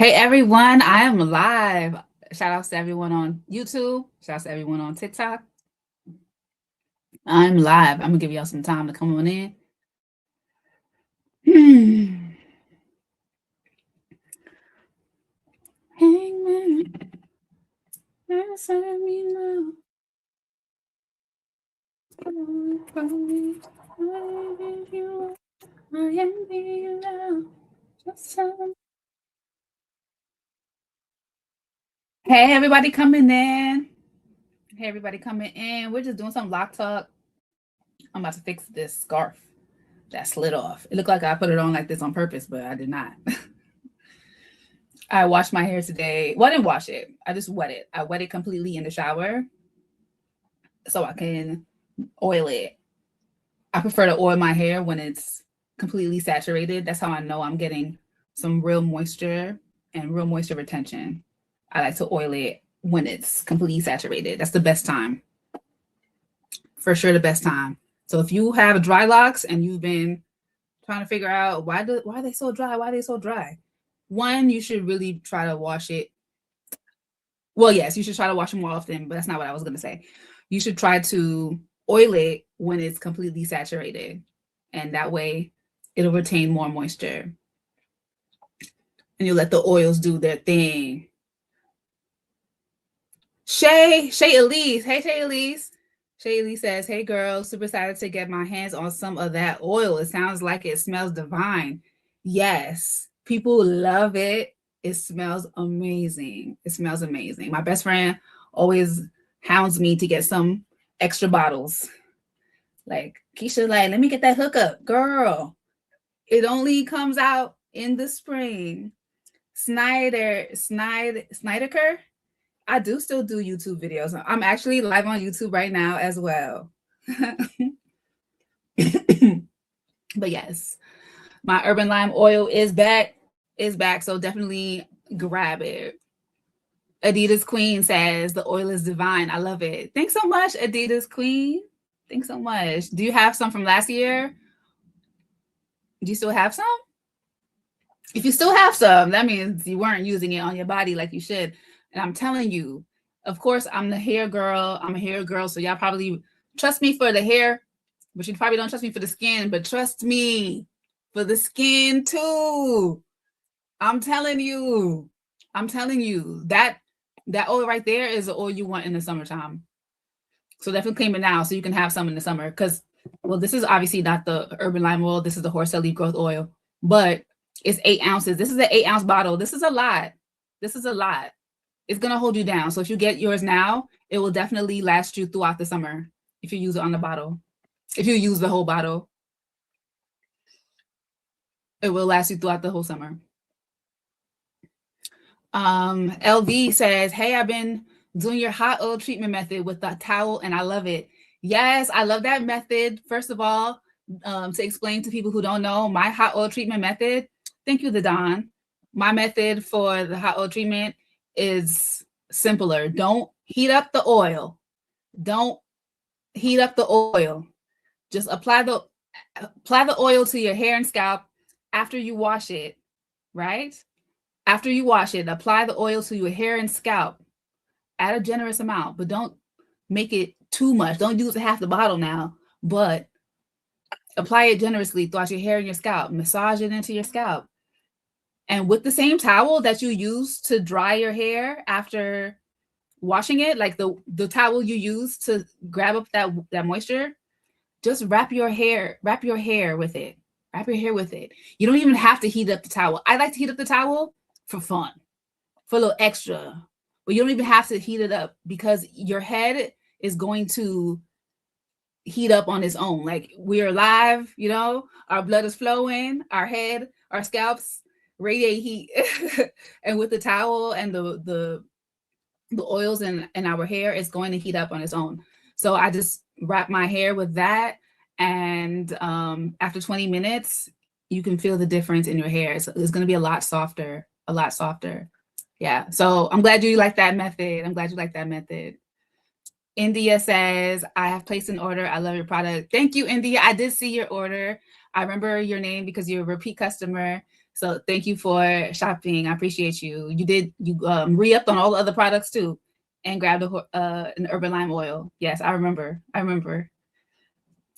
Hey everyone, I am live. Shout outs to everyone on YouTube. Shout outs to everyone on TikTok. I'm live. I'm gonna give y'all some time to come on in. Hangman, answer me now. Hey everybody coming in. Hey everybody coming in. We're just doing some Loc Talk. I'm about to fix this scarf that slid off. It looked like I put it on like this on purpose, but I did not. I washed my hair today. Well, I didn't wash it. I just wet it. I wet it completely in the shower so I can oil it. I prefer to oil my hair when it's completely saturated. That's how I know I'm getting some real moisture and real moisture retention. I like to oil it when it's completely saturated. That's the best time. For sure, the best time. So if you have dry locks and you've been trying to figure out why are they so dry? Why are they so dry? One, you should really try to wash it. Well, yes, you should try to wash them more often, but that's not what I was going to say. You should try to oil it when it's completely saturated, and that way it'll retain more moisture. And you let the oils do their thing. Shay Elise. Hey, Shay Elise. Shay Elise says, hey, girl, super excited to get my hands on some of that oil. It sounds like it smells divine. Yes, people love it. It smells amazing. It smells amazing. My best friend always hounds me to get some extra bottles. Like, Keisha, like, let me get that hookup. Girl, it only comes out in the spring. Snyderker. I do still do YouTube videos. I'm actually live on YouTube right now as well. But yes, my Urban Lime oil is back. So definitely grab it. Adidas Queen says the oil is divine. I love it. Thanks so much, Adidas Queen. Thanks so much. Do you have some from last year? Do you still have some? If you still have some, that means you weren't using it on your body like you should. And I'm telling you, of course, I'm the hair girl. I'm a hair girl. So y'all probably trust me for the hair, but you probably don't trust me for the skin. But trust me for the skin too. I'm telling you. That oil right there is the oil you want in the summertime. So definitely claim it now so you can have some in the summer. Because, well, this is obviously not the Urban Lime oil. This is the horse leaf growth oil. But it's 8 ounces. This is an 8-ounce bottle. This is a lot. It's going to hold you down. So if you get yours now, it will definitely last you throughout the summer if you use it on the bottle. If you use the whole bottle, it will last you throughout the whole summer. LV says, hey, I've been doing your hot oil treatment method with the towel and I love it. Yes, I love that method. First of all, to explain to people who don't know, my hot oil treatment method, thank you, Don. My method for the hot oil treatment is simpler. Don't heat up the oil. Just apply the oil to your hair and scalp after you wash it, right? After you wash it, apply the oil to your hair and scalp. Add a generous amount, but don't make it too much. Don't use half the bottle now, but apply it generously throughout your hair and your scalp. Massage it into your scalp. And with the same towel that you use to dry your hair after washing it, like the towel you use to grab up that moisture, just wrap your hair with it. Wrap your hair with it. You don't even have to heat up the towel. I like to heat up the towel for fun, for a little extra. But you don't even have to heat it up because your head is going to heat up on its own. Like, we're alive, our blood is flowing, our head, our scalps radiate heat. And with the towel and the oils in our hair, it's going to heat up on its own. So I just wrap my hair with that. And after 20 minutes, you can feel the difference in your hair. It's going to be a lot softer. Yeah. So I'm glad you like that method. India says, I have placed an order. I love your product. Thank you, India. I did see your order. I remember your name because you're a repeat customer. So thank you for shopping. I appreciate you. You re-upped on all the other products too, and grabbed an Urban Lime oil. Yes, I remember. I remember.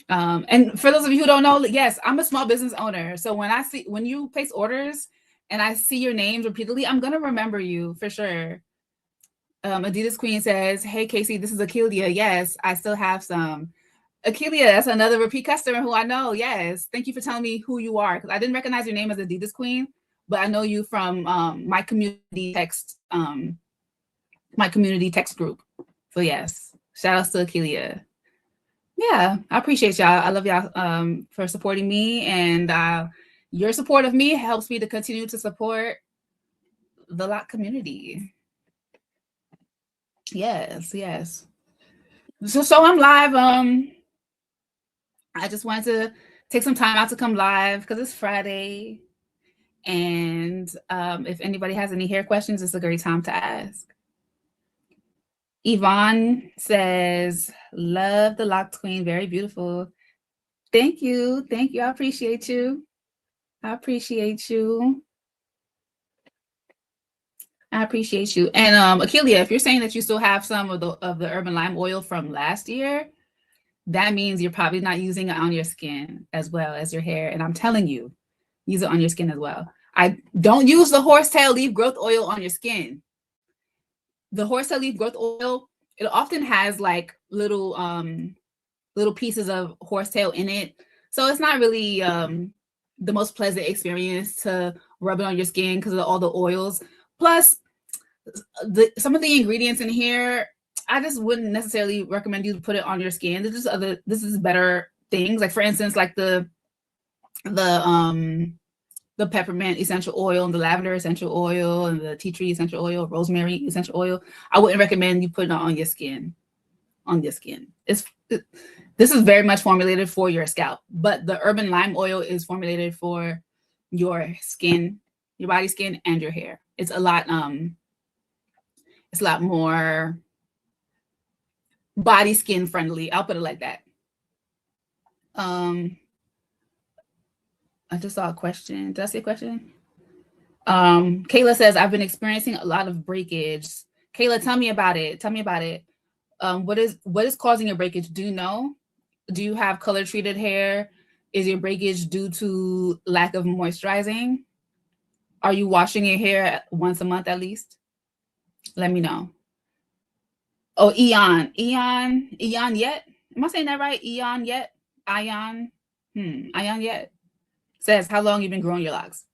And for those of you who don't know, yes, I'm a small business owner. So when you place orders and I see your names repeatedly, I'm gonna remember you for sure. Adidas Queen says, "Hey Casey, this is Akelia. Yes, I still have some." Akelia, that's another repeat customer who I know. Yes, thank you for telling me who you are because I didn't recognize your name as Adidas Queen, but I know you from my community text group. So yes, shout outs to Akelia. Yeah, I appreciate y'all. I love y'all for supporting me, and your support of me helps me to continue to support the Loc community. Yes, yes. So I'm live. I just wanted to take some time out to come live because it's Friday, and if anybody has any hair questions, it's a great time to ask. Yvonne says, "Love the Loc Queen, very beautiful." Thank you, thank you. I appreciate you. I appreciate you. I appreciate you. And Akelia, if you're saying that you still have some of the Urban Lime oil from last year, that means you're probably not using it on your skin as well as your hair. And I'm telling you, use it on your skin as well. I don't use the horsetail leaf growth oil on your skin. The horsetail leaf growth oil, it often has like little pieces of horsetail in it. So it's not really the most pleasant experience to rub it on your skin because of all the oils. Plus, some of the ingredients in here, I just wouldn't necessarily recommend you to put it on your skin. This is better things. Like for instance, like the the peppermint essential oil and the lavender essential oil and the tea tree essential oil, rosemary essential oil. I wouldn't recommend you putting it on your skin. On your skin. This is very much formulated for your scalp, but the Urban Lime oil is formulated for your skin, your body skin, and your hair. It's a lot more body skin friendly. I'll put it like that. Um, I just saw a question. Did I see a question? Kayla says, I've been experiencing a lot of breakage. Kayla, tell me about it. Tell me about it. What is causing your breakage? Do you know? Do you have color treated hair? Is your breakage due to lack of moisturizing? Are you washing your hair once a month at least? Let me know. Oh, Eon yet? Am I saying that right? Eon yet? Ion? Ion yet? Says, how long you been growing your locks?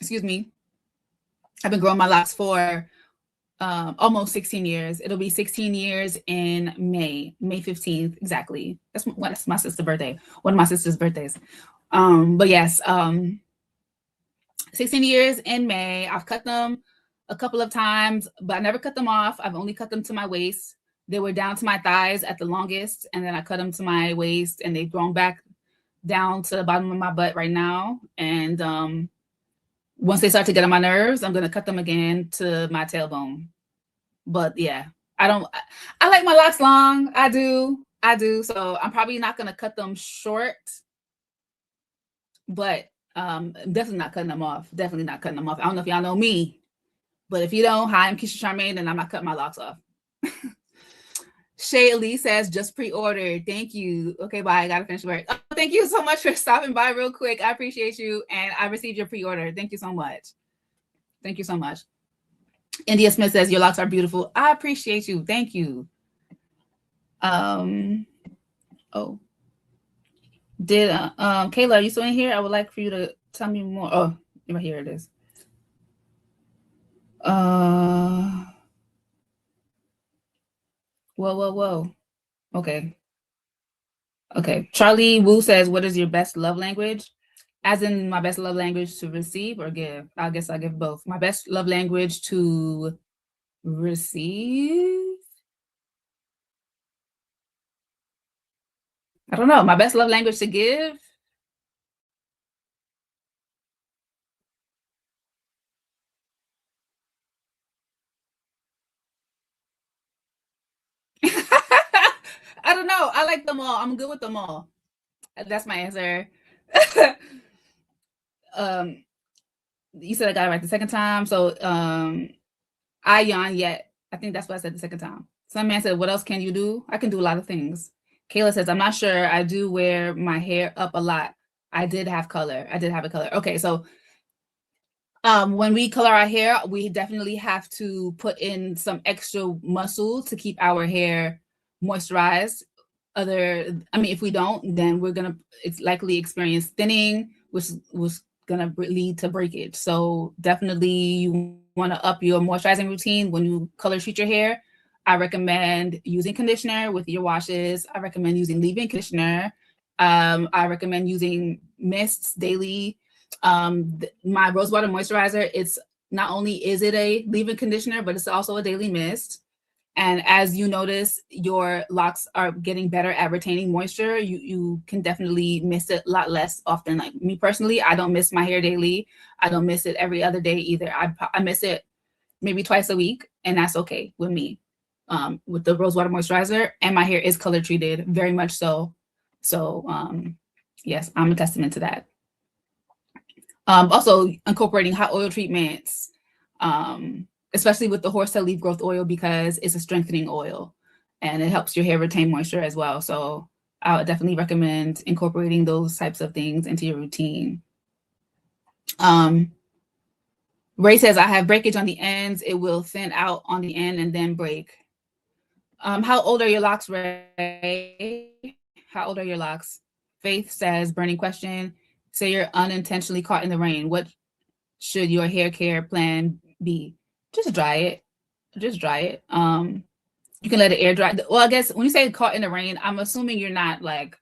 Excuse me. I've been growing my locks for almost 16 years. It'll be 16 years in May 15th, exactly. That's my sister's birthday. One of my sister's birthdays. But yes, 16 years in May. I've cut them a couple of times, but I never cut them off. I've only cut them to my waist. They were down to my thighs at the longest, and then I cut them to my waist, and they've grown back down to the bottom of my butt right now. And once they start to get on my nerves, I'm gonna cut them again to my tailbone. But yeah, I like my locks long. I do. So I'm probably not gonna cut them short, but definitely not cutting them off. Definitely not cutting them off. I don't know if y'all know me, but if you don't, hi, I'm Keisha Charmaine, and I'm not cutting my locks off. Shay Lee says, just pre-ordered. Thank you. Okay, bye. I gotta finish work. Oh, thank you so much for stopping by real quick. I appreciate you. And I received your pre-order. Thank you so much. Thank you so much. India Smith says, your locks are beautiful. I appreciate you. Thank you. Oh. Kayla, are you still in here? I would like for you to tell me more. Oh, right here it is. Whoa. Okay. Charlie Wu says, what is your best love language? As in my best love language to receive or give? I guess I give both. My best love language to receive? I don't know. My best love language to give? I don't know. I like them all. I'm good with them all. That's my answer. You said I got it right the second time. So Ayan, yet. I think that's what I said the second time. Some man said, what else can you do? I can do a lot of things. Kayla says, I'm not sure. I do wear my hair up a lot. I did have color. I did have a color. Okay, so when we color our hair, we definitely have to put in some extra muscle to keep our hair moisturized. If we don't, then it's likely experience thinning, which was gonna lead to breakage. So definitely you want to up your moisturizing routine when you color treat your hair. I recommend using conditioner with your washes. I recommend using leave-in conditioner. I recommend using mists daily. My rosewater moisturizer, it's not only is it a leave-in conditioner, but it's also a daily mist. And as you notice, your locks are getting better at retaining moisture. You can definitely miss it a lot less often. Like me personally, I don't miss my hair daily. I don't miss it every other day either. I miss it maybe twice a week, and that's okay with me. With the rosewater moisturizer, and my hair is color treated, very much so. So yes, I'm a testament to that. Also incorporating hot oil treatments, especially with the horsetail leaf growth oil, because it's a strengthening oil and it helps your hair retain moisture as well. So I would definitely recommend incorporating those types of things into your routine. Ray says, I have breakage on the ends. It will thin out on the end and then break. How old are your locks, Ray? How old are your locks? Faith says, burning question. Say you're unintentionally caught in the rain. What should your hair care plan be? Just dry it. Just dry it. You can let it air dry. Well, I guess when you say caught in the rain, I'm assuming you're not like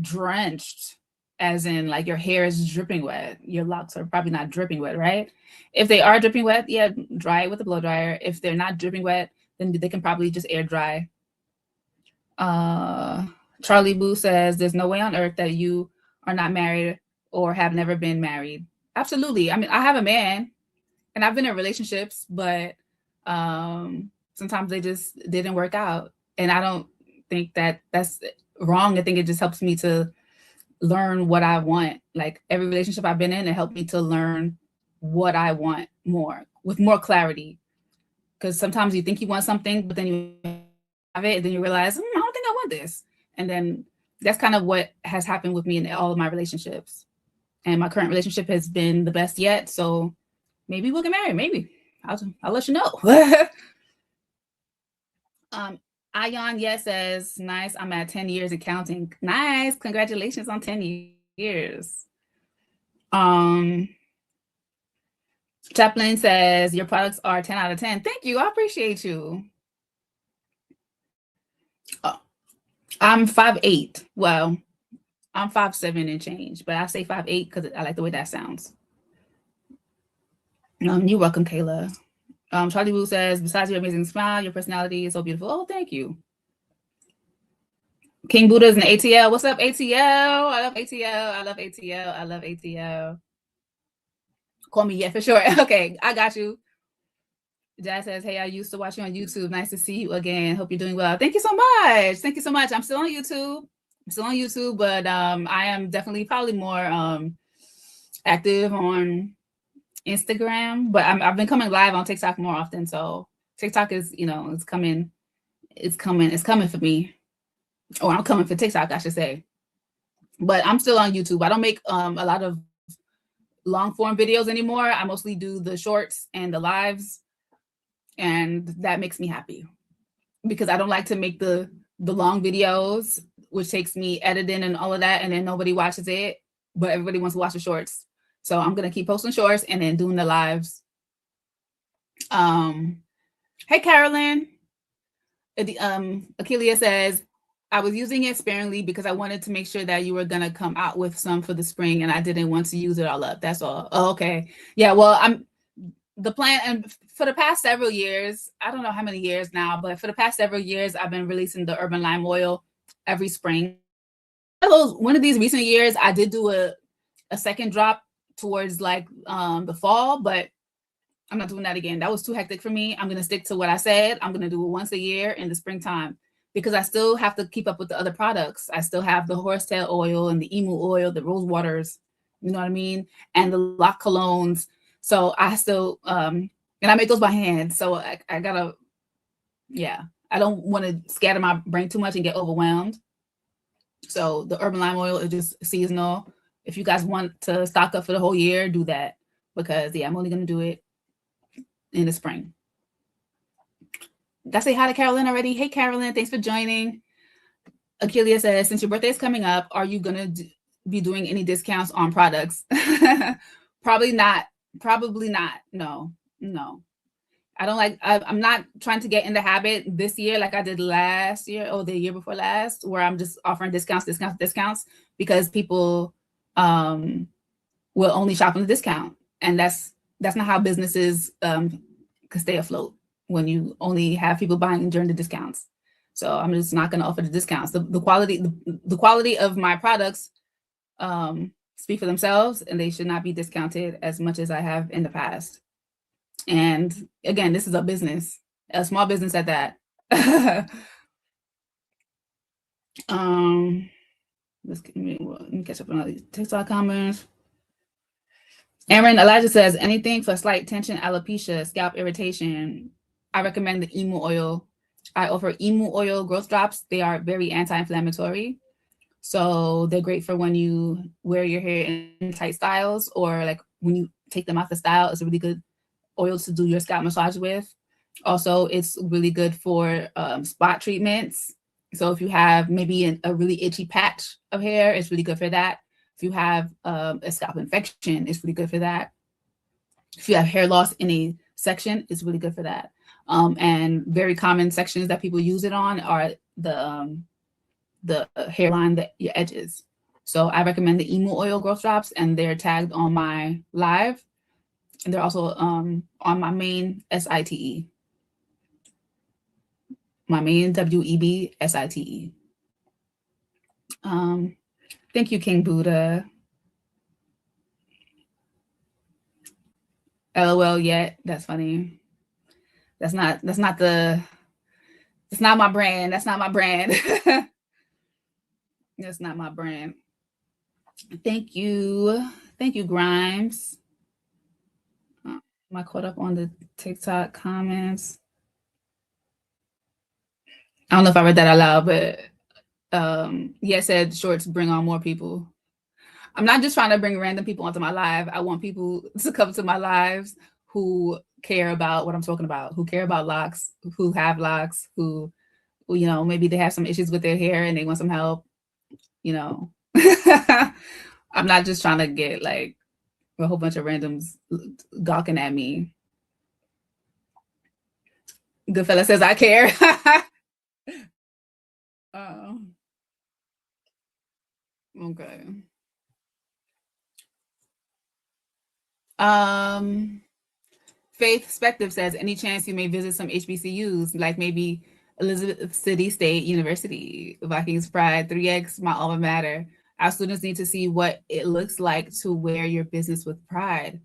drenched, as in like your hair is dripping wet. Your locks are probably not dripping wet, right? If they are dripping wet, yeah, dry it with a blow dryer. If they're not dripping wet, then they can probably just air dry. Charlie Boo says, there's no way on earth that you are not married or have never been married. Absolutely. I mean, I have a man and I've been in relationships, but sometimes they just didn't work out. And I don't think that that's wrong. I think it just helps me to learn what I want. Like every relationship I've been in, it helped me to learn what I want more with more clarity. Because sometimes you think you want something, but then you have it, and then you realize, I don't think I want this. And then that's kind of what has happened with me in all of my relationships. And my current relationship has been the best yet. So maybe we'll get married. Maybe I'll let you know. Ayan, yes, says, nice. I'm at 10 years and counting. Nice. Congratulations on 10 years. Chaplain says, your products are 10 out of 10. Thank you. I appreciate you. I'm 5'8". Well, I'm 5'7" and change, but I say 5'8" because I like the way that sounds. You're welcome, Kayla. Charlie Wu says, besides your amazing smile, your personality is so beautiful. Oh, thank you. King Buddha's in ATL. What's up, ATL? I love ATL. I love ATL. I love ATL. Call me, yeah, for sure. Okay, I got you. Jazz says, hey, I used to watch you on YouTube. Nice to see you again. Hope you're doing well. Thank you so much. Thank you so much. I'm still on YouTube. But I am definitely probably more active on Instagram. But I've been coming live on TikTok more often. So TikTok is, it's coming for me. Or I'm coming for TikTok, I should say. But I'm still on YouTube. I don't make a lot of long form videos anymore. I mostly do the shorts and the lives. And that makes me happy because I don't like to make the long videos, which takes me editing and all of that, and then nobody watches it, but everybody wants to watch the shorts. So I'm gonna keep posting shorts and then doing the lives. Hey, Carolyn. Akelia says, I was using it sparingly because I wanted to make sure that you were gonna come out with some for the spring, and I didn't want to use it all up. That's all. Oh, okay. Yeah. Well, the plan, and for the past several years, I don't know how many years now, but for the past several years, I've been releasing the urban lime oil every spring. One of these recent years, I did do a second drop towards like the fall, but I'm not doing that again. That was too hectic for me. I'm going to stick to what I said. I'm going to do it once a year in the springtime because I still have to keep up with the other products. I still have the horsetail oil and the emu oil, the rose waters. You know what I mean? And the Loc colognes. So I still and I make those by hand. So I gotta, yeah. I don't want to scatter my brain too much and get overwhelmed. So the urban lime oil is just seasonal. If you guys want to stock up for the whole year, do that, because yeah, I'm only gonna do it in the spring. Did I say hi to Carolyn already? Hey Carolyn, thanks for joining. Akelia says, since your birthday is coming up, are you gonna be doing any discounts on products? Probably not. Probably not. No, no. I don't like. I'm not trying to get in the habit this year like I did last year or the year before last, where I'm just offering discounts, because people will only shop on the discount, and that's not how businesses can stay afloat when you only have people buying during the discounts. So I'm just not going to offer the discounts. The quality of my products speak for themselves, and they should not be discounted as much as I have in the past. And again, this is a business, a small business at that. Let me catch up on all these TikTok comments. Aaron Elijah says, anything for slight tension, alopecia, scalp irritation, I recommend the emu oil. I offer emu oil growth drops. They are very anti-inflammatory. So they're great for when you wear your hair in tight styles, or like when you take them out the style. It's a really good oil to do your scalp massage with. Also, it's really good for spot treatments. So if you have maybe a really itchy patch of hair, it's really good for that. If you have a scalp infection, it's really good for that. If you have hair loss in a section, it's really good for that. And very common sections that people use it on are the hairline, your edges. So I recommend the emu oil growth drops, and they're tagged on my live. And they're also on my main SITE. My main WEB SITE. Thank you, King Buddha. LOL yet. That's funny. That's not it's not my brand. That's not my brand. That's not my brand. Thank you. Thank you, Grimes. Am I caught up on the TikTok comments? I don't know if I read that out loud, but yeah, said shorts bring on more people. I'm not just trying to bring random people onto my live. I want people to come to my lives who care about what I'm talking about, who care about locks, who have locks, who you know, maybe they have some issues with their hair and they want some help, you know. I'm not just trying to get like a whole bunch of randoms gawking at me. Goodfella says, I care. Okay. Faith Spective says, any chance you may visit some HBCUs, like maybe Elizabeth City State University, Vikings Pride, 3X, my alma mater. Our students need to see what it looks like to wear your business with pride.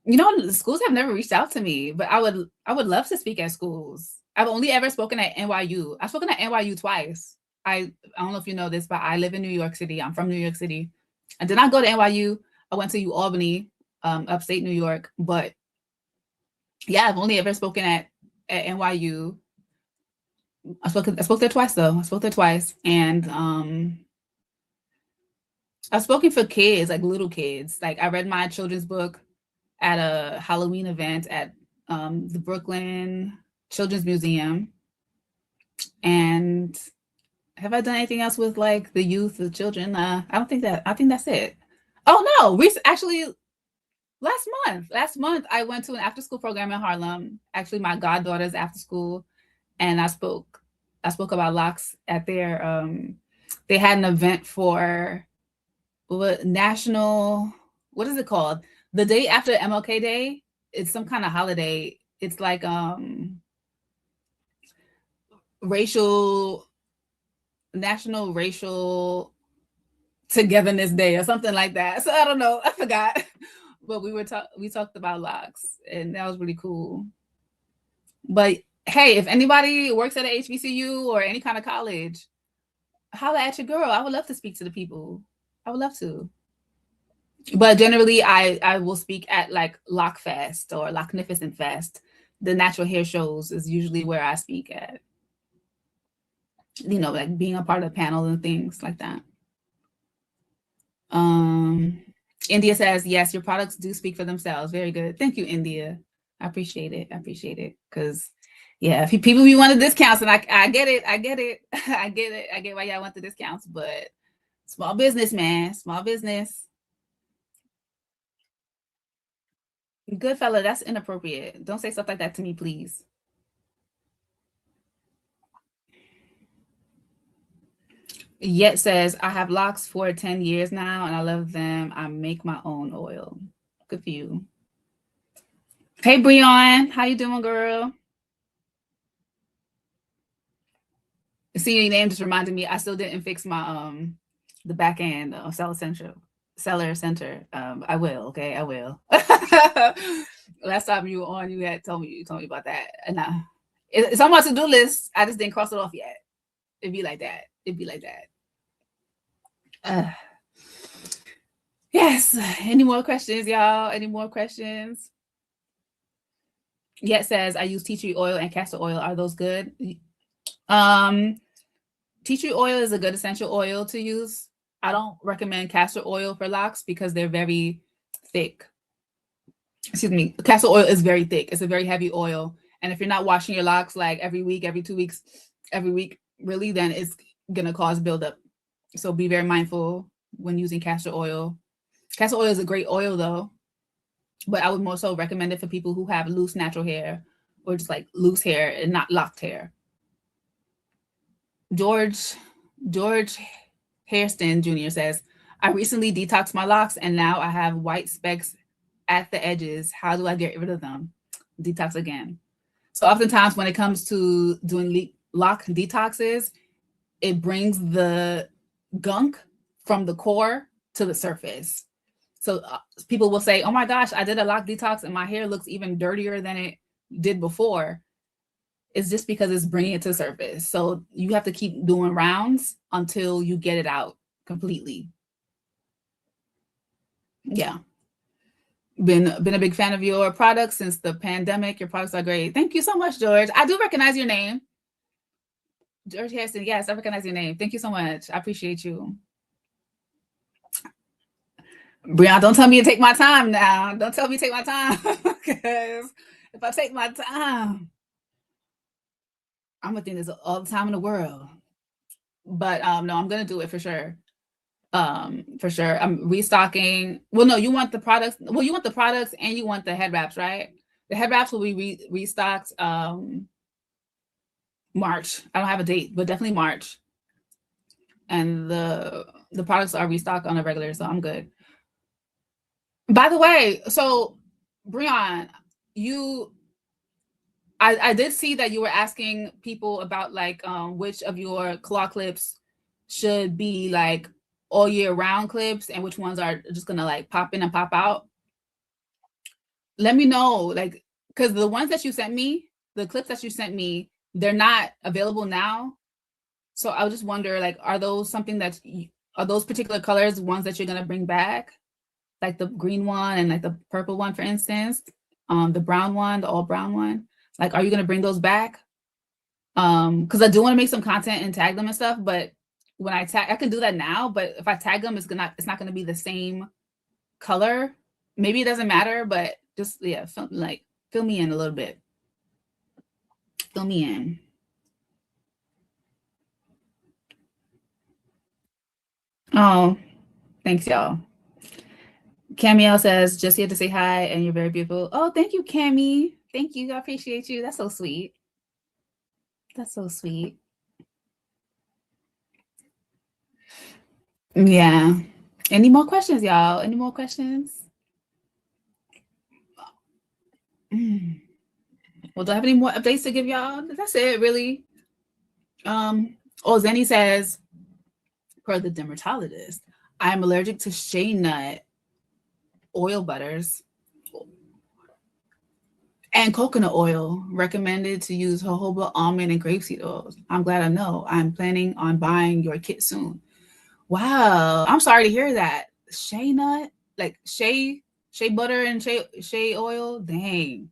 You know, the schools have never reached out to me, but I would love to speak at schools. I've only ever spoken at NYU. I've spoken at NYU twice. I don't know if you know this, but I live in New York City. I'm from New York City. I did not go to NYU. I went to UAlbany, upstate New York. But yeah, I've only ever spoken at NYU. I spoke there twice though. I spoke there twice, and I've spoken for kids, like little kids. Like I read my children's book at a Halloween event at the Brooklyn Children's Museum. And have I done anything else with like the youth, the children? I don't think that. I think that's it. Oh no, actually last month I went to an after school program in Harlem. Actually, my goddaughter's after school, and I spoke about locks at their. They had an event for national. What is it called? The day after MLK Day. It's some kind of holiday. It's like national racial togetherness day or something like that. So I don't know. I forgot. But we talked about locks, and that was really cool. But hey, if anybody works at a HBCU or any kind of college, holla at your girl. I would love to speak to the people. I would love to. But generally, I will speak at like Loc Fest or Locnificent Fest. The natural hair shows is usually where I speak at. Like being a part of the panel and things like that. Um, India says, yes, your products do speak for themselves. Very good. Thank you, India. I appreciate it. I appreciate it. Because, yeah, if people you want the discounts, and I get it. I get it. I get it. I get why y'all want the discounts. But small business, man. Small business. Good fella, that's inappropriate. Don't say stuff like that to me, please. Yet says, I have locks for 10 years now and I love them. I make my own oil. Good for you. Hey, Breon. How you doing, girl? Seeing your name just reminded me, I still didn't fix my the back end of Seller Center. I will, okay, I will. Last time you were on, you told me about that, and it's on my to-do list. I just didn't cross it off yet. It'd be like that. Yes. Any more questions, y'all? Any more questions? Yet says, I use tea tree oil and castor oil. Are those good? Tea tree oil is a good essential oil to use. I don't recommend castor oil for locks because they're very thick. Excuse me. Castor oil is very thick. It's a very heavy oil. And if you're not washing your locks like every week, every 2 weeks, every week, really, then it's going to cause buildup. So be very mindful when using castor oil. Castor oil is a great oil, though. But I would more so recommend it for people who have loose natural hair or just like loose hair and not locked hair. George Hairston Jr. says, I recently detoxed my locks and now I have white specks at the edges. How do I get rid of them? Detox again. So oftentimes when it comes to doing lock detoxes, it brings the gunk from the core to the surface. So people will say, oh my gosh, I did a lock detox and my hair looks even dirtier than it did before. It's just because it's bringing it to the surface. So you have to keep doing rounds until you get it out completely. Yeah. Been a big fan of your products since the pandemic. Your products are great. Thank you so much, George. I do recognize your name. George Harrison. Yes, I recognize your name. Thank you so much. I appreciate you. Brianna, don't tell me to take my time now. Don't tell me to take my time. Because if I take my time, I'm gonna think there's all the time in the world. But no, I'm gonna do it for sure. For sure. I'm restocking. Well, no, you want the products. Well, you want the products and you want the head wraps, right? The head wraps will be restocked March. I don't have a date, but definitely March. And the products are restocked on a regular, so I'm good. By the way, so Breon, I did see that you were asking people about like which of your claw clips should be like all year round clips and which ones are just gonna like pop in and pop out. Let me know, like, because the ones that you sent me, the clips that you sent me, they're not available now. So I just wonder, like, are those something that are those particular colors ones that you're gonna bring back, like the green one and like the purple one, for instance, the brown one, the all brown one? Like, are you gonna bring those back? Because I do want to make some content and tag them and stuff, but when I tag, I can do that now. But if I tag them, it's not gonna be the same color. Maybe it doesn't matter, but just yeah, fill me in a little bit. Fill me in. Oh, thanks, y'all. Camille says, just here to say hi and you're very beautiful. Oh, thank you, Cammy. Thank you. I appreciate you. That's so sweet. That's so sweet. Yeah. Any more questions, y'all? Any more questions? Well, do I have any more updates to give y'all? That's it, really. Zenny says, per the dermatologist, I'm allergic to shea nut oil butters and coconut oil. Recommended to use jojoba, almond, and grapeseed oils. I'm glad I know. I'm planning on buying your kit soon. Wow. I'm sorry to hear that. Shea nut? like shea butter and shea oil. Dang,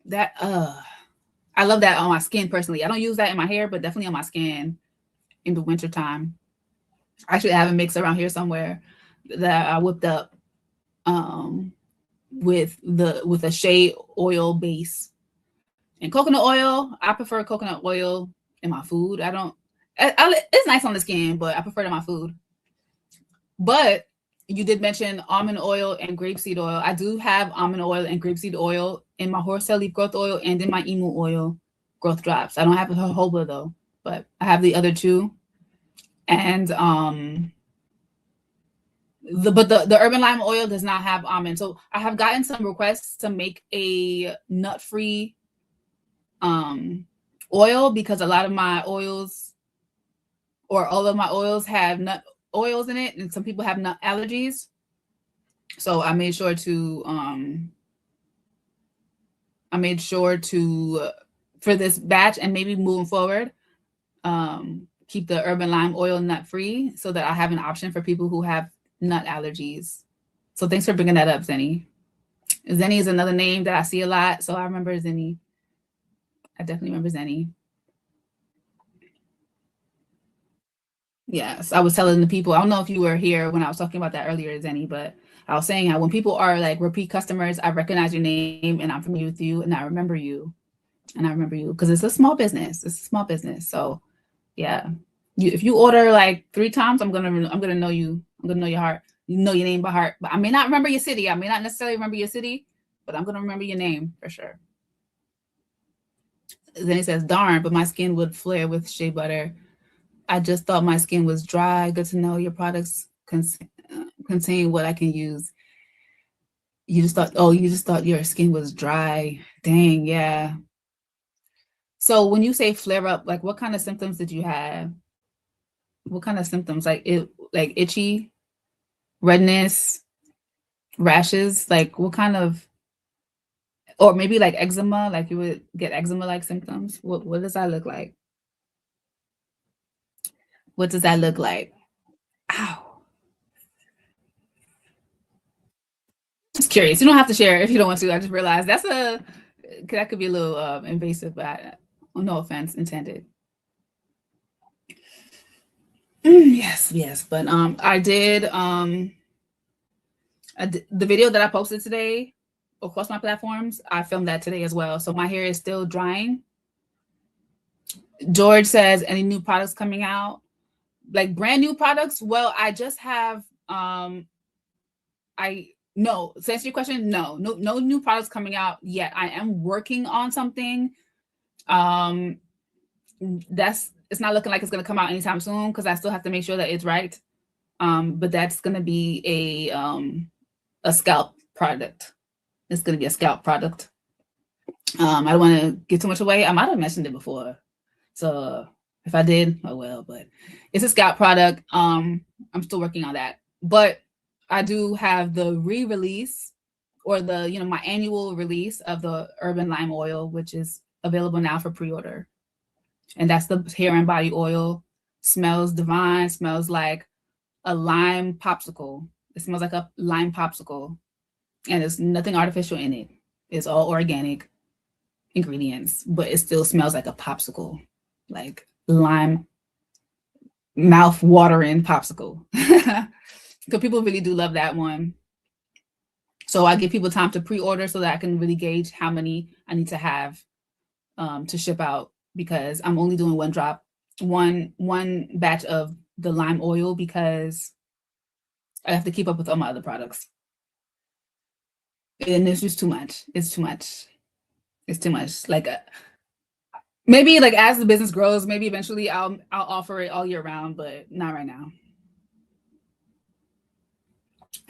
that I love that on my skin personally. I don't use that in my hair, but definitely on my skin in the wintertime. Actually, I have a mix around here somewhere that I whipped up um with a shea oil base. And coconut oil, I prefer coconut oil in my food. I don't it's nice on the skin, but I prefer it in my food. But you did mention almond oil and grapeseed oil. I do have almond oil and grapeseed oil in my horsetail leaf growth oil and in my emu oil growth drops. I don't have a jojoba though, but I have the other two. And the urban lime oil does not have almond. So I have gotten some requests to make a nut-free oil because a lot of my oils or all of my oils have nut oils in it, and some people have nut allergies. So I made sure to for this batch and maybe moving forward, keep the urban lime oil nut free so that I have an option for people who have nut allergies. So thanks for bringing that up, Zenny. Zenny is another name that I see a lot, so I remember Zenny. I definitely remember Zenny. Yes, I was telling the people, I don't know if you were here when I was talking about that earlier, Zenny, but I was saying how when people are like repeat customers, I recognize your name and I'm familiar with you and I remember you. And I remember you because it's a small business. It's a small business. So yeah. If you order like 3 times, I'm gonna know you. I'm gonna know your heart. You know your name by heart. But I may not remember your city. I may not necessarily remember your city, but I'm gonna remember your name for sure. Then he says, darn, but my skin would flare with shea butter. I just thought my skin was dry. Good to know your products contain what I can use. You just thought your skin was dry. Dang, yeah. So when you say flare up, like what kind of symptoms did you have? What kind of symptoms? Like itchy, redness, rashes? Like what kind of, or maybe like eczema, like you would get eczema like symptoms? What does that look like? What does that look like? Ow. Just curious. You don't have to share if you don't want to. I just realized that could be a little invasive, but no offense intended. Yes, but the video that I posted today across my platforms, I filmed that today as well. So my hair is still drying. George says, any new products coming out? Like brand new products? Well, I just have no, to answer your question, no new products coming out yet. I am working on something. It's not looking like it's gonna come out anytime soon because I still have to make sure that it's right. But that's gonna be a scalp product. It's gonna be a scalp product. I don't want to give too much away. I might have mentioned it before, so if I did, oh well. But it's a scalp product. I'm still working on that, but I do have the re-release or my annual release of the Urban Lime Oil, which is available now for pre-order, and that's the hair and body oil. Smells divine. Smells like a lime popsicle. It smells like a lime popsicle, and there's nothing artificial in it. It's all organic ingredients, but it still smells like a popsicle, like lime mouth watering popsicle. So people really do love that one. So I give people time to pre-order so that I can really gauge how many I need to have to ship out, because I'm only doing one batch of the lime oil because I have to keep up with all my other products. And it's just too much. It's too much. It's too much. Like maybe like as the business grows, maybe eventually I'll offer it all year round, but not right now.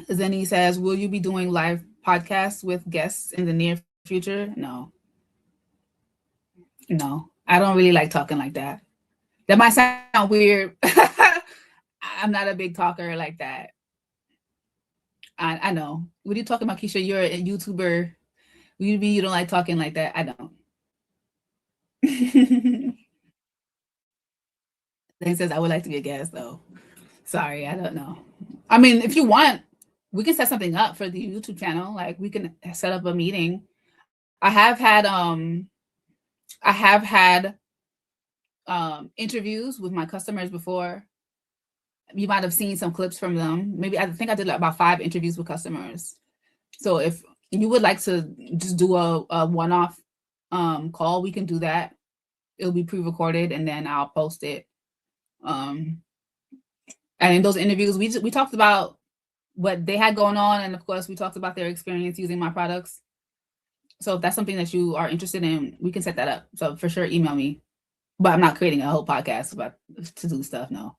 Zenny says, will you be doing live podcasts with guests in the near future? No. I don't really like talking like that. That might sound weird. I'm not a big talker like that. I know. What are you talking about, Keisha? You're a YouTuber. You mean you don't like talking like that? I don't. Then says I would like to be a guest though. Sorry, I don't know. I mean, if you want, we can set something up for the YouTube channel. Like we can set up a meeting. I have had interviews with my customers before. You might have seen some clips from them. Maybe I think I did like about 5 interviews with customers. So if you would like to just do a one-off call, we can do that. It'll be pre-recorded and then I'll post it. And in those interviews, we talked about what they had going on, and of course, we talked about their experience using my products. So if that's something that you are interested in, we can set that up. So for sure, email me. But I'm not creating a whole podcast about to do stuff. No,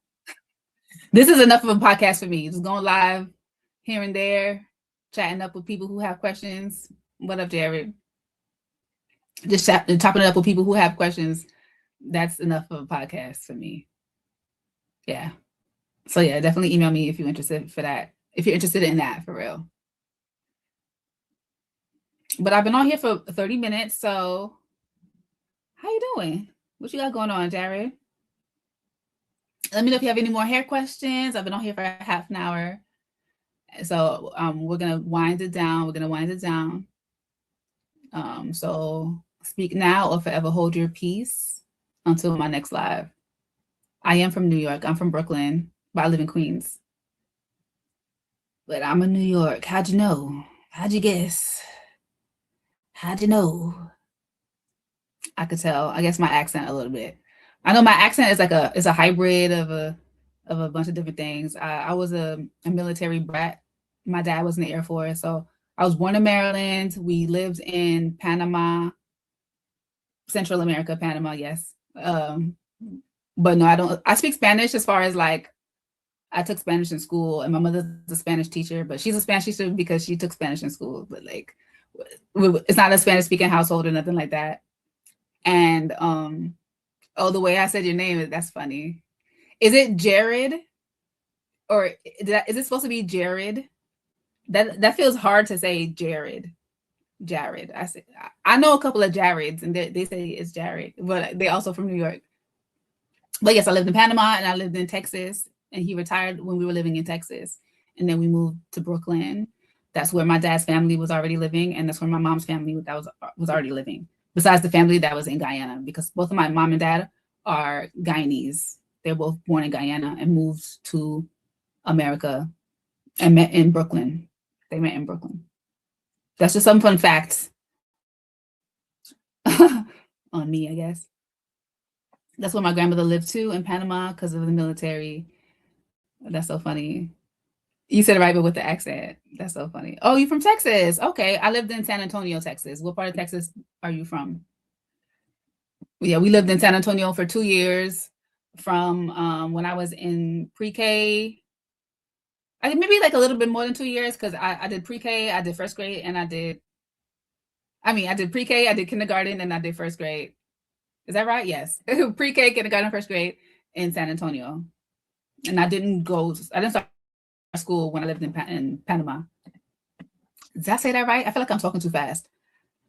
this is enough of a podcast for me. Just going live here and there, chatting up with people who have questions. What up, Jared? Just topping it up with people who have questions. That's enough of a podcast for me. Yeah. So yeah, definitely email me if you're interested for that. If you're interested in that, for real. But I've been on here for 30 minutes, so how you doing? What you got going on, Jared? Let me know if you have any more hair questions. I've been on here for half an hour. So we're going to wind it down. So speak now or forever hold your peace until my next live. I am from New York. I'm from Brooklyn, but I live in Queens. But I'm in New York. How'd you know? How'd you guess? How'd you know? I could tell. I guess my accent a little bit. I know my accent is like a hybrid of a bunch of different things. I was a military brat. My dad was in the Air Force, so I was born in Maryland. We lived in Panama, Central America, Panama. Yes, but no, I don't. I speak Spanish as far as like I took Spanish in school, and my mother's a Spanish teacher, but she's a Spanish teacher because she took Spanish in school. But like, it's not a Spanish speaking household or nothing like that. And oh, the way I said your name, that's funny. Is it Jared? Or is it supposed to be Jared? That feels hard to say, Jared. Jared. I know a couple of Jareds, and they say it's Jared, but they also from New York. But yes, I lived in Panama and I lived in Texas, and he retired when we were living in Texas. And then we moved to Brooklyn. That's where my dad's family was already living, and that's where my mom's family was already living. Besides the family that was in Guyana, because both of my mom and dad are Guyanese. They're both born in Guyana and moved to America and met in Brooklyn. They met in Brooklyn. That's just some fun facts on me, I guess. That's where my grandmother lived too, in Panama, because of the military. That's so funny. You said it right, but with the accent. That's so funny. Oh, you from Texas? Okay, I lived in San Antonio, Texas. What part of Texas are you from? Yeah, we lived in San Antonio for 2 years, from when I was in pre-K. I think maybe like a little bit more than 2 years, because I did pre-K, I did first grade, and I did pre-K, I did kindergarten, and I did first grade. Is that right? Yes. Pre-K, kindergarten, first grade in San Antonio. And I didn't start school when I lived in Panama. Did I say that right? I feel like I'm talking too fast.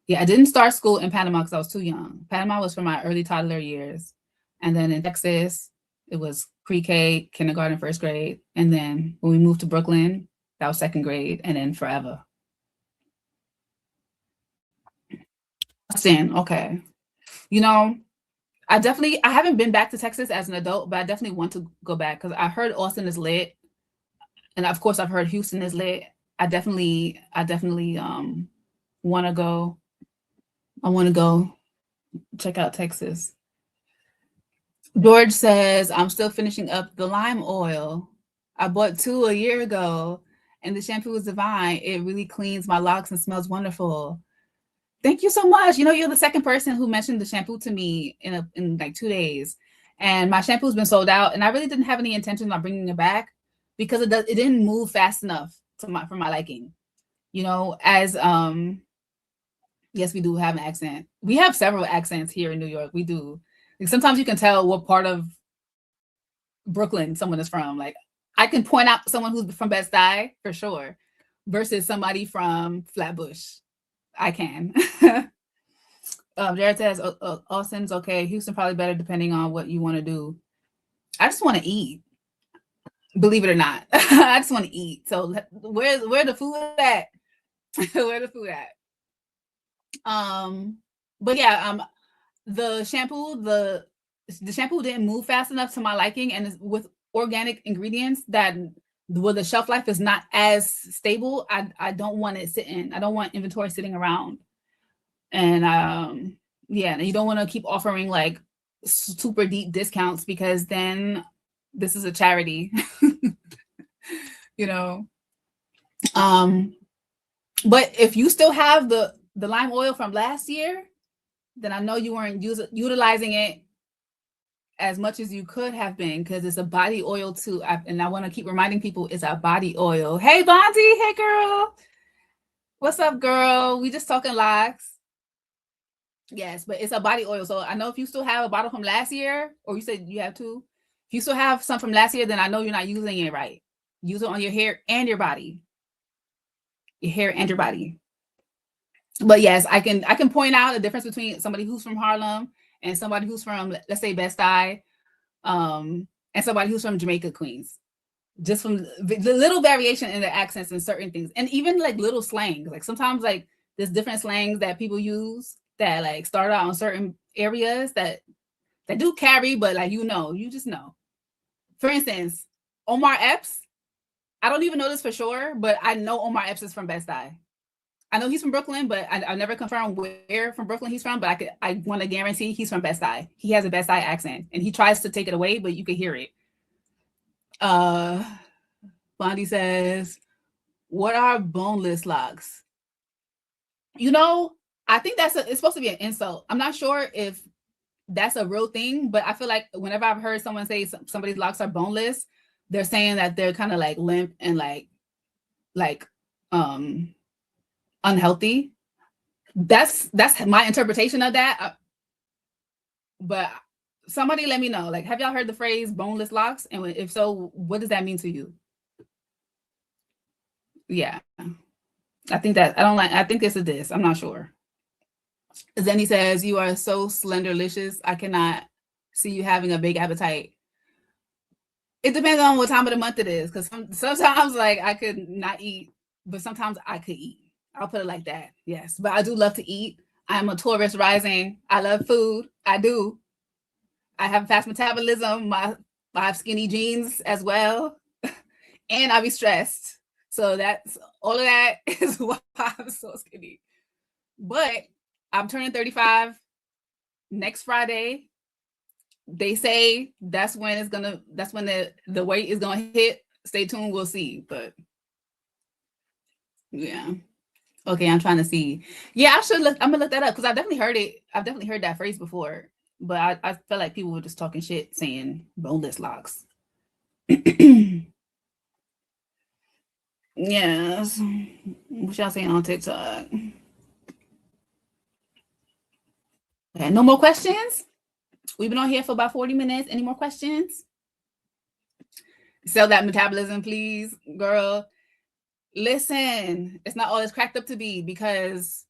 Yeah, I didn't start school in Panama because I was too young. Panama was for my early toddler years. And then in Texas, it was pre-K, kindergarten, first grade. And then when we moved to Brooklyn, that was second grade, and then forever. Austin, okay. You know, I haven't been back to Texas as an adult, but I definitely want to go back because I heard Austin is lit. And of course I've heard Houston is lit. I definitely want to go. I want to go check out Texas. George says, I'm still finishing up the lime oil. I bought 2 a year ago, and the shampoo is divine. It really cleans my locks and smells wonderful. Thank you so much. You know, you're the second person who mentioned the shampoo to me in like 2 days, and my shampoo's been sold out, and I really didn't have any intention of bringing it back because it didn't move fast enough for my liking. You know, as yes, we do have an accent. We have several accents here in New York. We do. Like, sometimes you can tell what part of Brooklyn someone is from. Like, I can point out someone who's from Bed-Stuy for sure, versus somebody from Flatbush. I can. Jared says Austin's okay. Houston probably better depending on what you want to do. I just want to eat. Believe it or not. I just want to eat. So where the food at? Where the food at? But yeah, the shampoo, the shampoo didn't move fast enough to my liking, and with organic ingredients that where the shelf life is not as stable, I don't want it sitting. I don't want inventory sitting around. And yeah, you don't want to keep offering like super deep discounts because then this is a charity. you know. Um but if you still have the lime oil from last year, then I know you weren't utilizing it as much as you could have been because it's a body oil too. And I want to keep reminding people it's a body oil. Hey, Bondi. Hey, girl. What's up, girl? We just talking locks. Yes, but it's a body oil. So I know if you still have a bottle from last year, or you said you have two, if you still have some from last year, then I know you're not using it right. Use it on your hair and your body. Your hair and your body. But yes, I can point out a difference between somebody who's from Harlem and somebody who's from, let's say, Bed-Stuy, and somebody who's from Jamaica, Queens. Just from the little variation in the accents and certain things, and even like little slangs. Like sometimes like there's different slangs that people use that like start out on certain areas that do carry, but like you just know. For instance, Omar Epps. I don't even know this for sure, but I know Omar Epps is from Bed-Stuy. I know he's from Brooklyn, but I never confirmed where from Brooklyn he's from. But I want to guarantee he's from Bed-Stuy. He has a Bed-Stuy accent, and he tries to take it away, but you can hear it. Bondi says, "What are boneless locks?" You know, I think it's supposed to be an insult. I'm not sure if that's a real thing, but I feel like whenever I've heard someone say somebody's locks are boneless, they're saying that they're kind of like limp and like unhealthy. That's my interpretation of that. But somebody let me know. Like, have y'all heard the phrase boneless locks? And if so, what does that mean to you? Yeah. I think that I think it's a diss. I'm not sure. Then he says, "You are so slenderlicious. I cannot see you having a big appetite." It depends on what time of the month it is, because sometimes like I could not eat, but sometimes I could eat. I'll put it like that. Yes, but I do love to eat. I am a Taurus rising. I love food. I do. I have fast metabolism. I have skinny jeans as well, and I be stressed. So that's all of that is why I'm so skinny. But I'm turning 35 next Friday. They say that's when the weight is gonna hit. Stay tuned, we'll see. But yeah. Okay, I'm trying to see. Yeah, I'm gonna look that up because I've definitely heard it. I've definitely heard that phrase before. But I feel like people were just talking shit saying boneless locks. Yes. What y'all saying on TikTok? Okay, no more questions? We've been on here for about 40 minutes. Any more questions? Sell that metabolism, please, girl. Listen, it's not all it's cracked up to be, because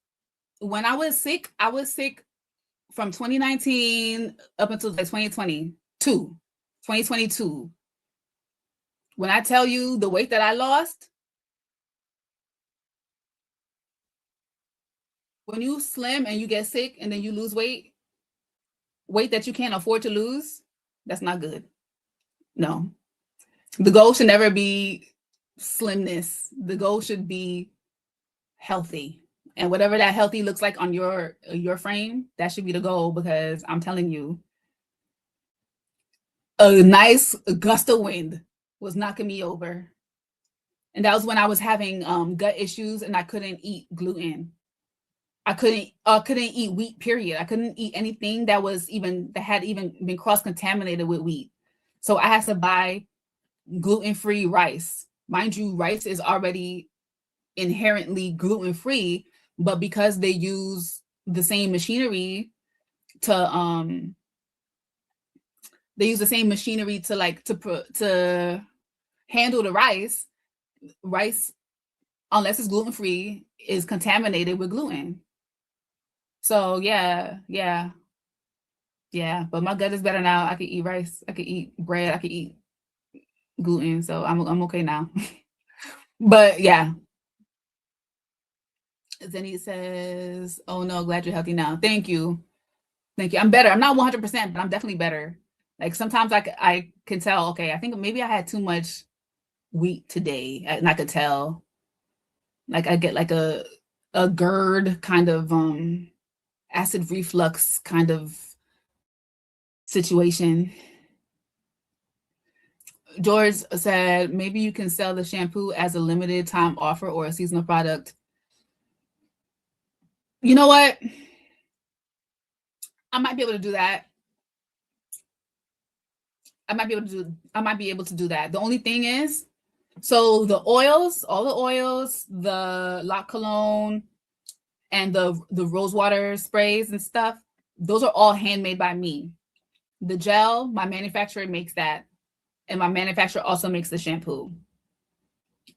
when I was sick from 2019 up until like 2022. When I tell you the weight that I lost, when you slim and you get sick and then you lose weight that you can't afford to lose, that's not good. No. The goal should never be slimness. The goal should be healthy. And whatever that healthy looks like on your frame, that should be the goal, because I'm telling you, a nice gust of wind was knocking me over. And that was when I was having gut issues and I couldn't eat gluten. I couldn't eat wheat, period. I couldn't eat anything that had even been cross-contaminated with wheat. So I had to buy gluten-free rice. Mind you, rice is already inherently gluten-free, but because they use the same machinery to handle the rice, unless it's gluten-free, is contaminated with gluten. So yeah. But my gut is better now. I can eat rice. I can eat bread. I can eat gluten, so I'm okay now. But yeah. Then he says, "Oh no, glad you're healthy now. Thank you, thank you. I'm better. I'm not 100%, but I'm definitely better. Like sometimes I can tell. Okay, I think maybe I had too much wheat today, and I could tell. Like I get like a GERD kind of acid reflux kind of situation." George said, maybe you can sell the shampoo as a limited time offer or a seasonal product. You know what? I might be able to do that. I might be able to do that. The only thing is, so the oils, all the oils, the Loc Cologne and the rose water sprays and stuff, those are all handmade by me. The gel, my manufacturer makes that, and my manufacturer also makes the shampoo.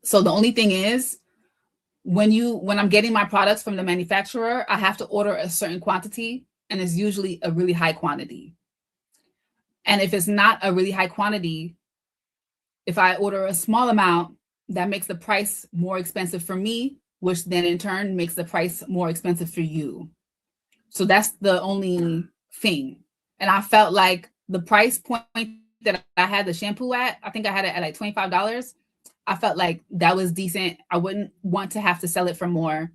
So the only thing is, when I'm getting my products from the manufacturer, I have to order a certain quantity, and it's usually a really high quantity. And if it's not a really high quantity, if I order a small amount, that makes the price more expensive for me, which then in turn makes the price more expensive for you. So that's the only thing. And I felt like the price point that I had the shampoo at, I think I had it at like $25. I felt like that was decent. I wouldn't want to have to sell it for more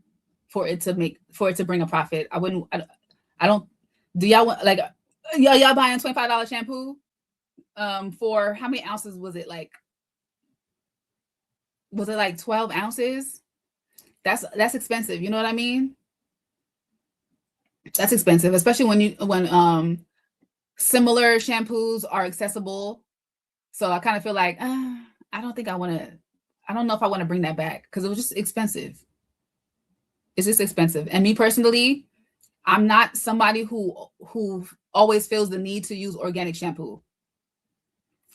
for it to bring a profit. I don't do y'all want like y'all buying $25 shampoo? For how many ounces was it? Like was it like 12 ounces? That's expensive. You know what I mean? That's expensive, especially when similar shampoos are accessible. So I kind of feel like I don't think I want to. I don't know if I want to bring that back because it was just expensive. It's just expensive. And me personally, I'm not somebody who always feels the need to use organic shampoo.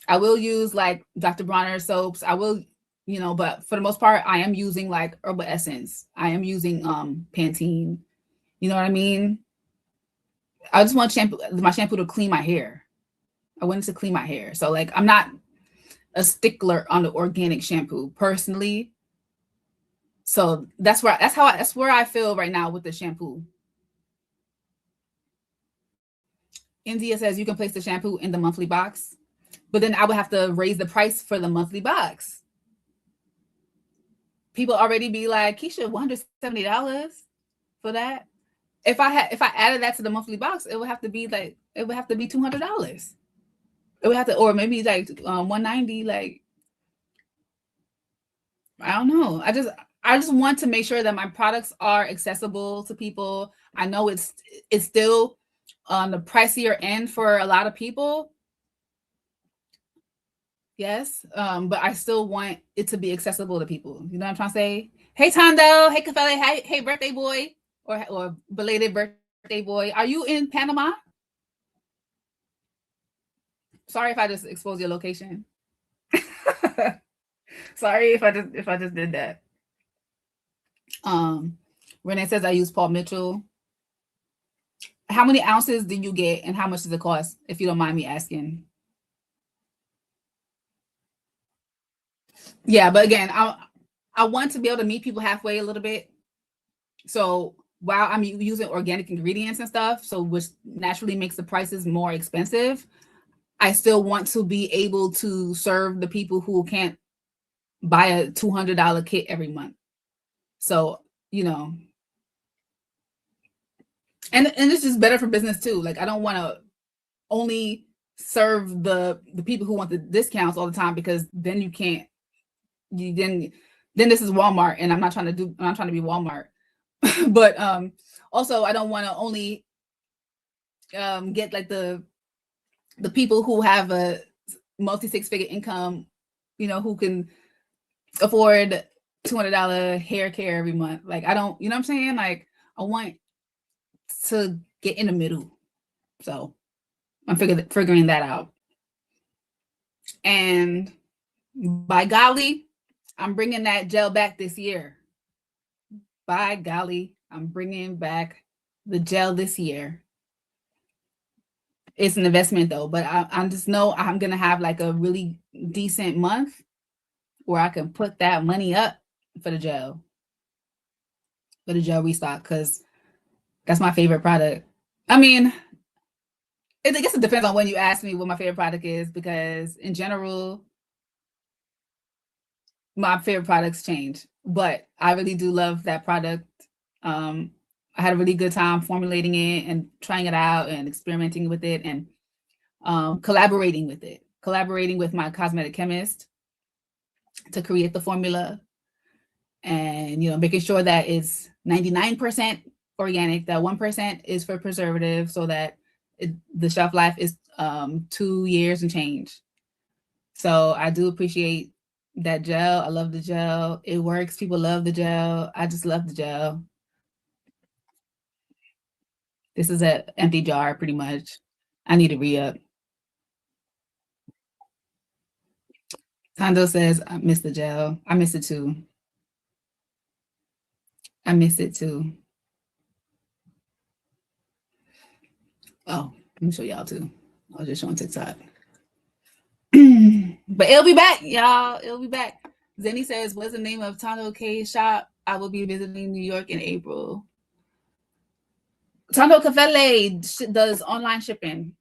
I will use like Dr. Bronner soaps. I will, but for the most part, I am using like herbal essence. I am using Pantene. You know what I mean? I just want my shampoo to clean my hair. I want it to clean my hair. So like I'm not a stickler on the organic shampoo personally. So that's where I feel right now with the shampoo. India says you can place the shampoo in the monthly box, but then I would have to raise the price for the monthly box. People already be like, Keisha, $170 for that. If I added that to the monthly box, it would have to be $200. It would have to, or maybe like 190. Like I don't know. I just want to make sure that my products are accessible to people. I know it's still on the pricier end for a lot of people. Yes, but I still want it to be accessible to people. You know what I'm trying to say? Hey Tondo, hey Cafele, hey birthday boy, or belated birthday boy. Are you in Panama? Sorry if I just exposed your location. Sorry if I just did that. Um, Renee says I use Paul Mitchell. How many ounces do you get, and how much does it cost? If you don't mind me asking. Yeah, but again, I want to be able to meet people halfway a little bit. So while I'm using organic ingredients and stuff, so which naturally makes the prices more expensive, I still want to be able to serve the people who can't buy a $200 kit every month. So, you know, and it's just better for business too. Like I don't want to only serve the people who want the discounts all the time, because then you can't you then this is Walmart, and I'm not trying to be Walmart. But also I don't want to only get like the people who have a multi six-figure income, who can afford $200 hair care every month. Like I don't, you know what I'm saying? Like I want to get in the middle. So I'm figuring that out. And by golly, I'm bringing that gel back this year. By golly, I'm bringing back the gel this year. it's an investment though, but I just know I'm gonna have like a really decent month where I can put that money up for the gel, restock, because that's my favorite product. I mean, I guess it depends on when you ask me what my favorite product is, because in general, my favorite products change. But I really do love that product. I had a really good time formulating it and trying it out and experimenting with it and collaborating with my cosmetic chemist to create the formula, and making sure that it's 99% organic, that 1% is for preservative, so that the shelf life is 2 years and change. So I do appreciate that gel. I love the gel. It works. People love the gel. I just love the gel. This is an empty jar, pretty much. I need to re-up. Tondo says, I miss the gel. I miss it too. I miss it too. Oh, let me show y'all too. I was just showing TikTok. But it'll be back, y'all. It'll be back. Zenny says, what's the name of Tondo K's shop? I will be visiting New York in April. Tondo Cafele does online shipping.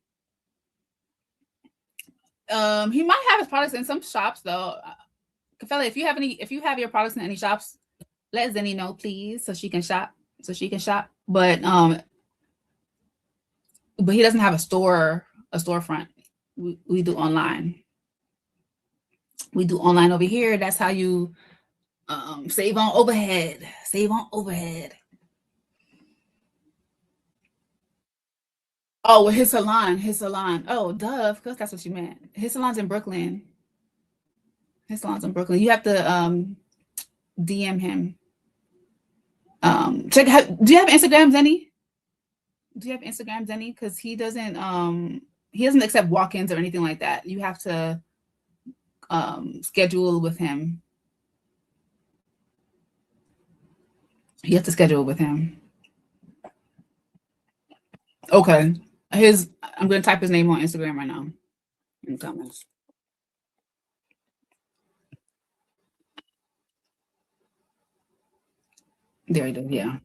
He might have his products in some shops though. Cafele, if you have your products in any shops, let Zenny know, please, so she can shop. But he doesn't have a storefront. We do online. We do online over here. That's how you save on overhead. Oh, well, his salon. Oh, duh, of course that's what you meant. His salon's in Brooklyn. You have to DM him. Do you have Instagram, Zenny? Because he doesn't accept walk-ins or anything like that. You have to schedule with him. Okay. I'm gonna type his name on Instagram right now in the comments. There you go. Yeah.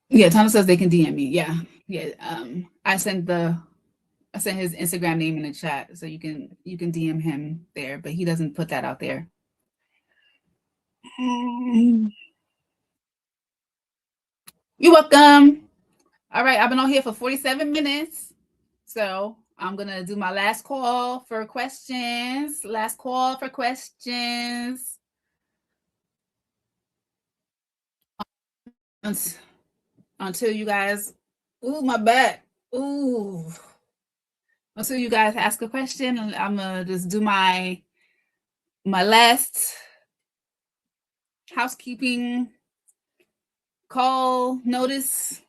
Yeah, Thomas says they can DM me. Yeah. I sent his Instagram name in the chat, so you can DM him there, but he doesn't put that out there. You're welcome. All right, I've been on here for 47 minutes, so I'm gonna do my last call for questions. Until you guys, my back. Until you guys ask a question, I'm gonna just do my last housekeeping call notice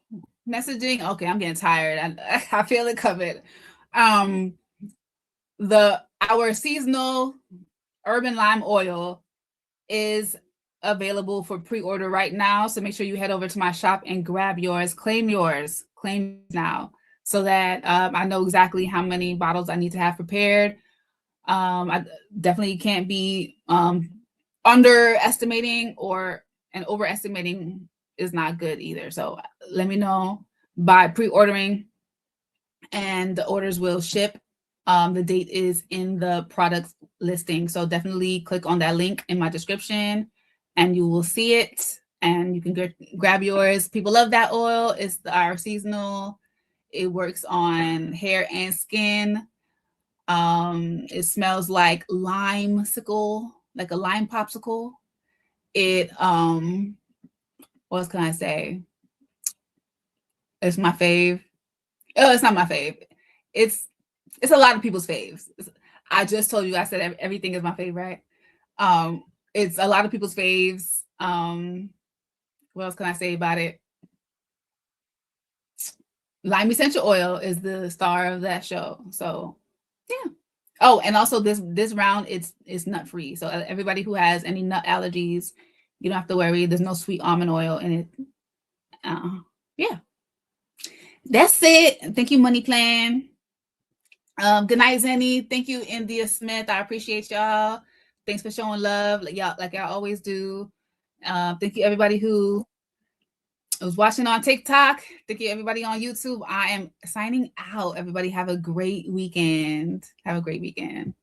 messaging. Okay, I'm getting tired. I feel it covered. Our seasonal urban lime oil is available for pre-order right now, so make sure you head over to my shop and grab yours. Claim now, so that I know exactly how many bottles I need to have prepared. I definitely can't be underestimating and overestimating is not good either. So let me know by pre-ordering, and the orders will ship. The date is in the product listing, so definitely click on that link in my description and you will see it, and you can grab yours. People love that oil. It's our seasonal. It works on hair and skin. It smells like limesicle, like a lime popsicle. It what else can I say? It's my fave. Oh, it's not my fave. It's a lot of people's faves. I just told you, I said everything is my favorite. It's a lot of people's faves. What else can I say about it? Lime essential oil is the star of that show. So yeah. Oh, and also this round it's nut free. So everybody who has any nut allergies, you don't have to worry. There's no sweet almond oil in it. Yeah. That's it. Thank you, Money Plan. Good night, Zenny. Thank you, India Smith. I appreciate y'all. Thanks for showing love, like y'all always do. Thank you, everybody who was watching on TikTok. Thank you, everybody on YouTube. I am signing out. Everybody have a great weekend. Have a great weekend.